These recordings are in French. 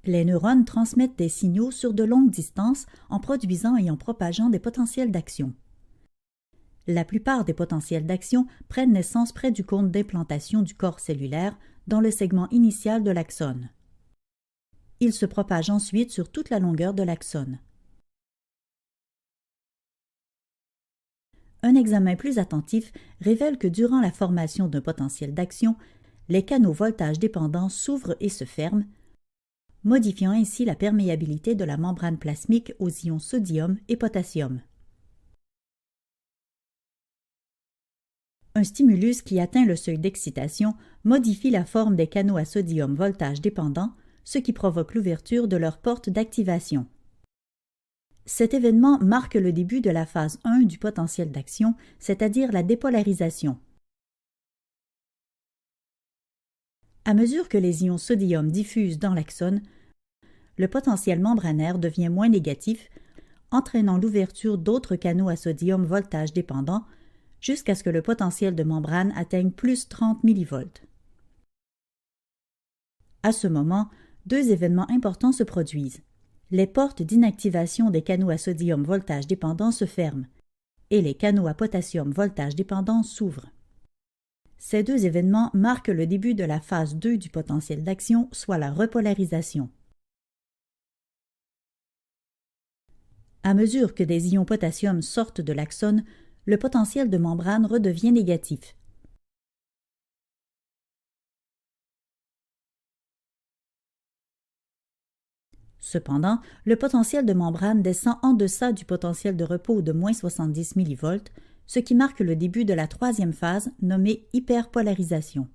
Les neurones transmettent des signaux sur de longues distances en produisant et en propageant des potentiels d'action. La plupart des potentiels d'action prennent naissance près du cône d'implantation du corps cellulaire, dans le segment initial de l'axone. Ils se propagent ensuite sur toute la longueur de l'axone. Un examen plus attentif révèle que durant la formation d'un potentiel d'action, les canaux voltage dépendants s'ouvrent et se ferment, modifiant ainsi la perméabilité de la membrane plasmique aux ions sodium et potassium. Un stimulus qui atteint le seuil d'excitation modifie la forme des canaux à sodium voltage dépendant, ce qui provoque l'ouverture de leur porte d'activation. Cet événement marque le début de la phase 1 du potentiel d'action, c'est-à-dire la dépolarisation. À mesure que les ions sodium diffusent dans l'axone, le potentiel membranaire devient moins négatif, entraînant l'ouverture d'autres canaux à sodium voltage dépendant, jusqu'à ce que le potentiel de membrane atteigne plus 30 mV. À ce moment, deux événements importants se produisent. Les portes d'inactivation des canaux à sodium voltage dépendant se ferment et les canaux à potassium voltage dépendant s'ouvrent. Ces deux événements marquent le début de la phase 2 du potentiel d'action, soit la repolarisation. À mesure que des ions potassium sortent de l'axone, le potentiel de membrane redevient négatif. Cependant, le potentiel de membrane descend en deçà du potentiel de repos de moins 70 mV, ce qui marque le début de la troisième phase nommée hyperpolarisation.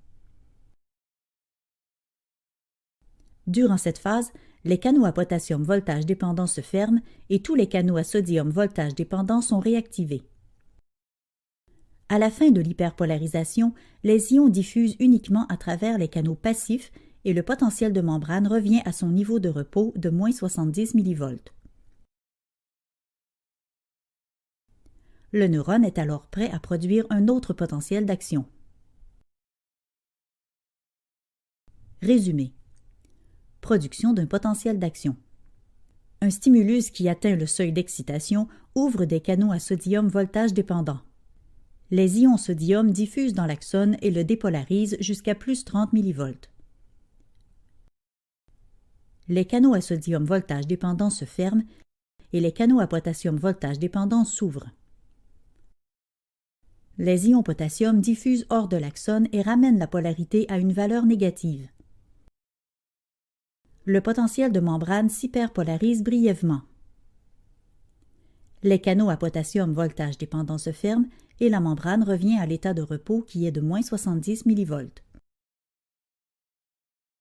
Durant cette phase, les canaux à potassium voltage dépendant se ferment et tous les canaux à sodium voltage dépendant sont réactivés. À la fin de l'hyperpolarisation, les ions diffusent uniquement à travers les canaux passifs et le potentiel de membrane revient à son niveau de repos de moins 70 mV. Le neurone est alors prêt à produire un autre potentiel d'action. Résumé. Production d'un potentiel d'action. Un stimulus qui atteint le seuil d'excitation ouvre des canaux à sodium voltage dépendant. Les ions sodium diffusent dans l'axone et le dépolarisent jusqu'à plus 30 mV. Les canaux à sodium voltage dépendant se ferment et les canaux à potassium voltage dépendant s'ouvrent. Les ions potassium diffusent hors de l'axone et ramènent la polarité à une valeur négative. Le potentiel de membrane s'hyperpolarise brièvement. Les canaux à potassium voltage dépendant se ferment et la membrane revient à l'état de repos qui est de moins 70 mV.